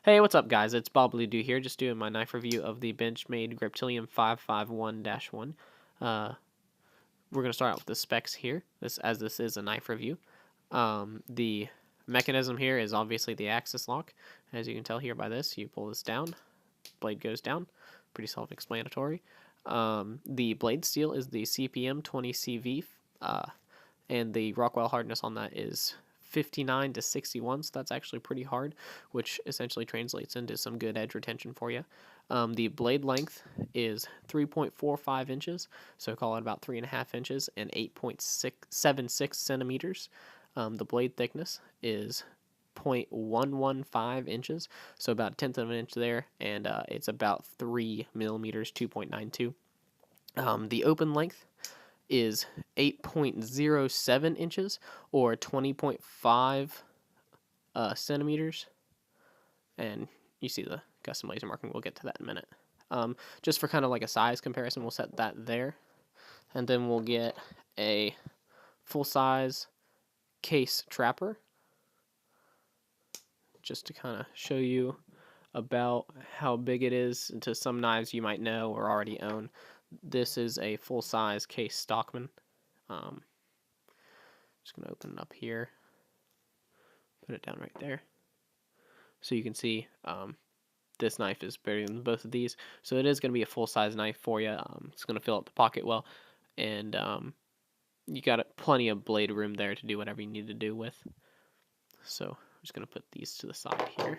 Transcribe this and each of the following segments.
Hey, what's up, guys? It's Bob Blue here, just doing my knife review of the Benchmade Griptilian 551-1. Uh, we're going to start out with the specs here, this is a knife review. The mechanism here is obviously the axis lock. As you can tell here by this, you pull this down, blade goes down. Pretty self-explanatory. The blade steel is the CPM 20CV, and the Rockwell hardness on that is 59 to 61, so that's actually pretty hard, which essentially translates into some good edge retention for you. The blade length is 3.45 inches, so call it about 3.5 inches, and 8.76 centimeters. The blade thickness is 0.115 inches, so about a tenth of an inch there, and it's about 3 millimeters, 2.92. The open length is 8.07 inches or 20.5 centimeters, and you see the custom laser marking. We'll get to that in a minute. Just for kind of like a size comparison, we'll set that there, and then we'll get a full-size case trapper just to kind of show you about how big it is to some knives you might know or already own. This is a full-size case Stockman. Just going to open it up here, put it down right there. So you can see this knife is bigger than both of these. So it is going to be a full-size knife for you. It's going to fill up the pocket well, and you got plenty of blade room there to do whatever you need to do with. So I'm just going to put these to the side here.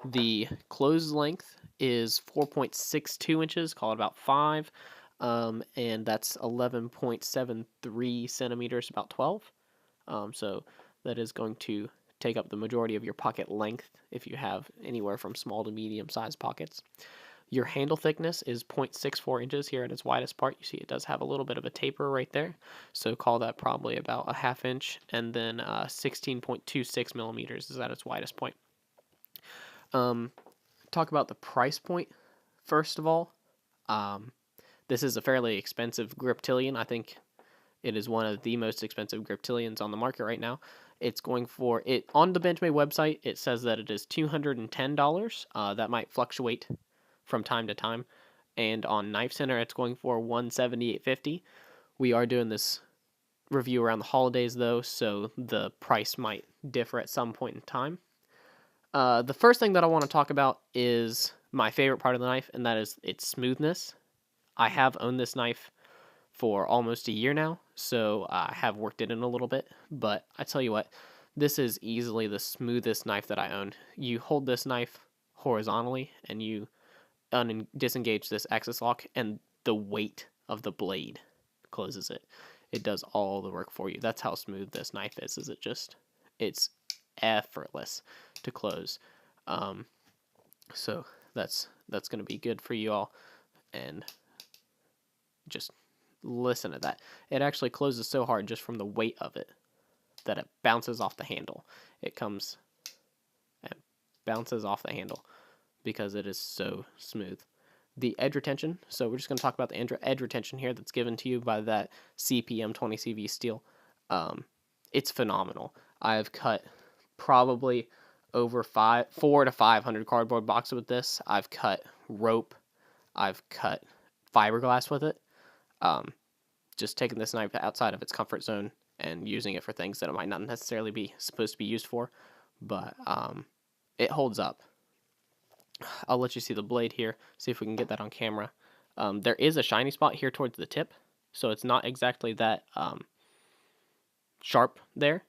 The closed length is 4.62 inches, call it about 5, and that's 11.73 centimeters, about 12. So that is going to take up the majority of your pocket length if you have anywhere from small to medium sized pockets. Your handle thickness is 0.64 inches here at its widest part. You see it does have a little bit of a taper right there, so call that probably about a half inch, and then 16.26 millimeters is at its widest point. Talk about the price point first of all. This is a fairly expensive Griptilian. I think it is one of the most expensive Griptilians on the market right now. It's going for it on the Benchmade website. It says that it is $210. That might fluctuate from time to time. And on Knife Center, it's going for $178.50. We are doing this review around the holidays though, so the price might differ at some point in time. The first thing that I want to talk about is my favorite part of the knife, and that is its smoothness. I have owned this knife for almost a year now, so I have worked it in a little bit, but I tell you what, this is easily the smoothest knife that I own. You hold this knife horizontally, and you disengage this axis lock, and the weight of the blade closes it. It does all the work for you. That's how smooth this knife is. It's effortless to close. So that's going to be good for you all, and just listen to that. It actually closes so hard just from the weight of it that it bounces off the handle. It comes and bounces off the handle because it is so smooth. The edge retention, so we're just going to talk about the edge retention here that's given to you by that CPM 20CV steel. It's phenomenal. I've cut probably over 400 to 500 cardboard boxes with this. I've cut rope. I've cut fiberglass with it. Just taking this knife outside of its comfort zone and using it for things that it might not necessarily be supposed to be used for, but it holds up. I'll let you see the blade here, see if we can get that on camera. There is a shiny spot here towards the tip, so it's not exactly that sharp there,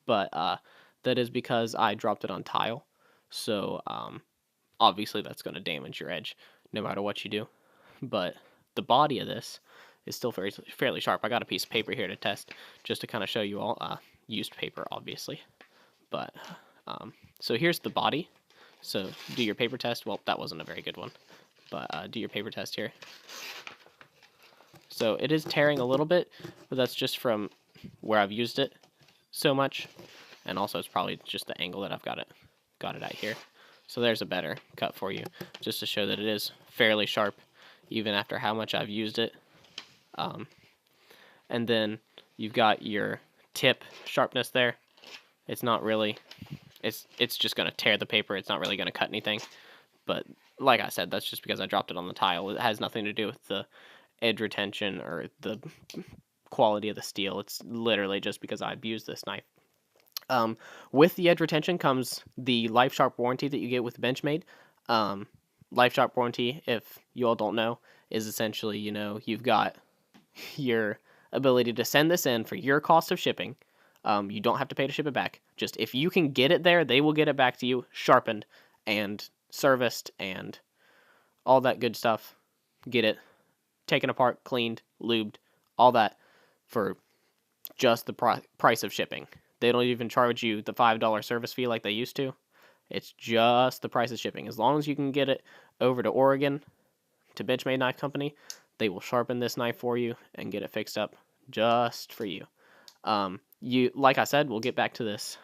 but that is because I dropped it on tile, so obviously that's going to damage your edge no matter what you do. But the body of this is still fairly sharp. I got a piece of paper here to test, just to kind of show you all. Used paper, obviously. But so here's the body. So do your paper test. Well, that wasn't a very good one, but do your paper test here. So it is tearing a little bit, but that's just from where I've used it so much, and also it's probably just the angle that I've got it at here. So there's a better cut for you, just to show that it is fairly sharp, even after how much I've used it. And then you've got your tip sharpness there. It's not really it's just going to tear the paper. It's not really going to cut anything. But like I said, that's just because I dropped it on the tile. It has nothing to do with the edge retention or the quality of the steel. It's literally just because I abused this knife. With the edge retention comes the Life Sharp warranty that you get with Benchmade. Life Sharp warranty, if you all don't know, is essentially, you've got your ability to send this in for your cost of shipping. You don't have to pay to ship it back. Just if you can get it there, they will get it back to you sharpened and serviced and all that good stuff. Get it taken apart, cleaned, lubed, all that for just the price of shipping. They don't even charge you the $5 service fee like they used to. It's just the price of shipping. As long as you can get it over to Oregon to Benchmade Knife Company, they will sharpen this knife for you and get it fixed up just for you. Like I said, we'll get back to this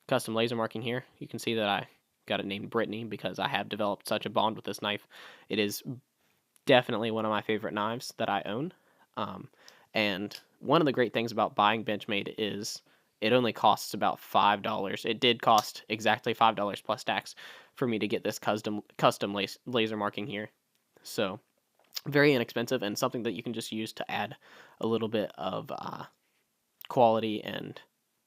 custom laser marking here. You can see that I got it named Brittany because I have developed such a bond with this knife. It is definitely one of my favorite knives that I own. And one of the great things about buying Benchmade is it only costs about $5. It did cost exactly $5 plus tax for me to get this custom laser marking here. So very inexpensive and something that you can just use to add a little bit of quality and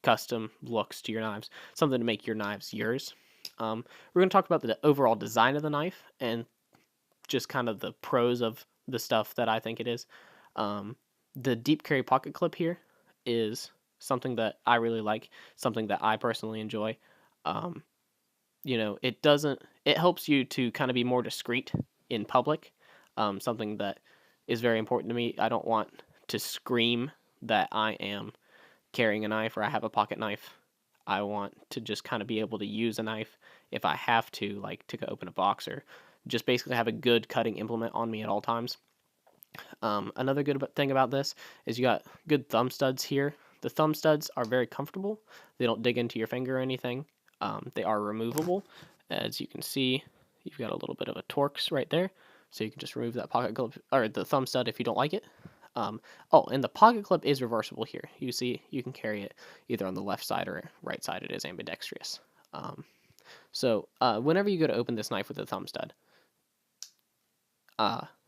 custom looks to your knives. Something to make your knives yours. We're going to talk about the overall design of the knife and just kind of the pros of the stuff that I think it is. The deep carry pocket clip here is something that I really like, something that I personally enjoy. It helps you to kind of be more discreet in public, something that is very important to me. I don't want to scream that I am carrying a knife or I have a pocket knife. I want to just kind of be able to use a knife if I have to, like to open a box or just basically have a good cutting implement on me at all times. Another good thing about this is you got good thumb studs here. The thumb studs are very comfortable. They don't dig into your finger or anything. They are removable. As you can see, you've got a little bit of a Torx right there. So you can just remove that pocket clip or the thumb stud if you don't like it. And the pocket clip is reversible here. You see, you can carry it either on the left side or right side. It is ambidextrous. Whenever you go to open this knife with a thumb stud,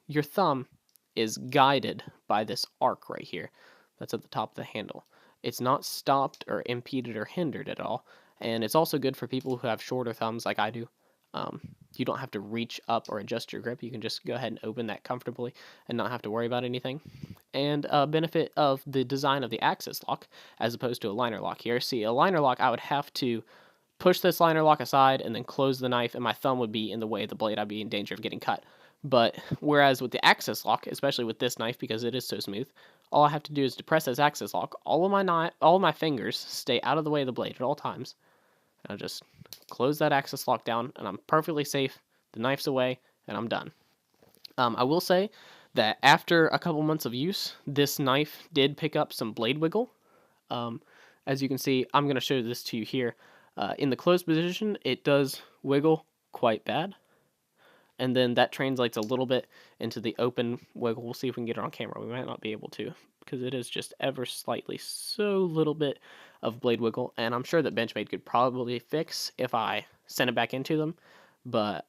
your thumb is guided by this arc right here that's at the top of the handle. It's not stopped or impeded or hindered at all, and it's also good for people who have shorter thumbs like I do. You don't have to reach up or adjust your grip. You can just go ahead and open that comfortably and not have to worry about anything. And a benefit of the design of the axis lock as opposed to a liner lock here. See, a liner lock, I would have to push this liner lock aside and then close the knife, and my thumb would be in the way of the blade. I'd be in danger of getting cut. But whereas with the axis lock, especially with this knife because it is so smooth, all I have to do is depress this axis lock. All of my fingers stay out of the way of the blade at all times. And I'll just close that axis lock down, and I'm perfectly safe. The knife's away, and I'm done. I will say that after a couple months of use, this knife did pick up some blade wiggle. As you can see, I'm going to show this to you here. In the closed position, it does wiggle quite bad. And then that translates a little bit into the open wiggle. We'll see if we can get it on camera. We might not be able to because it is just ever slightly so little bit of blade wiggle. And I'm sure that Benchmade could probably fix if I send it back into them. But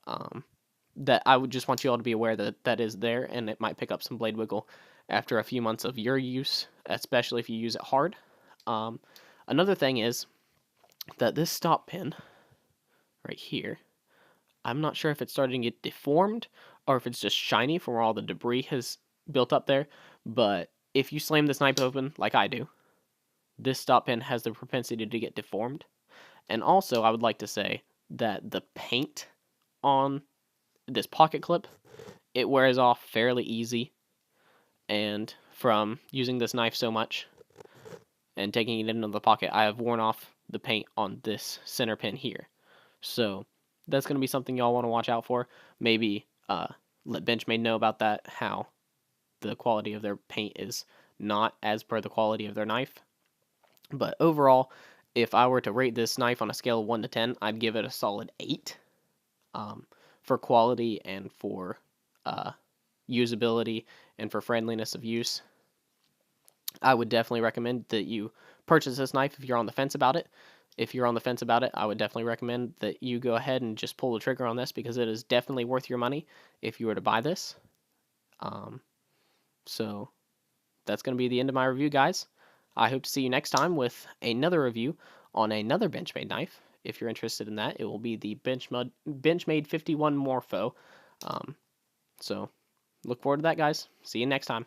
that I would just want you all to be aware that that is there and it might pick up some blade wiggle after a few months of your use, especially if you use it hard. Another thing is that this stop pin right here, I'm not sure if it's starting to get deformed or if it's just shiny from where all the debris has built up there, but if you slam this knife open like I do, this stop pin has the propensity to get deformed. And also, I would like to say that the paint on this pocket clip, it wears off fairly easy, and from using this knife so much and taking it into the pocket, I have worn off the paint on this center pin here. So that's going to be something y'all want to watch out for. Maybe let Benchmade know about that, how the quality of their paint is not as per the quality of their knife. But overall, if I were to rate this knife on a scale of 1 to 10, I'd give it a solid 8 for quality and for usability and for friendliness of use. I would definitely recommend that you purchase this knife if you're on the fence about it. if you're on the fence about it, I would definitely recommend that you go ahead and just pull the trigger on this, because it is definitely worth your money if you were to buy this. So that's going to be the end of my review, guys. I hope to see you next time with another review on another Benchmade knife. If you're interested in that, it will be the Benchmade 51 Morpho. So look forward to that, guys. See you next time.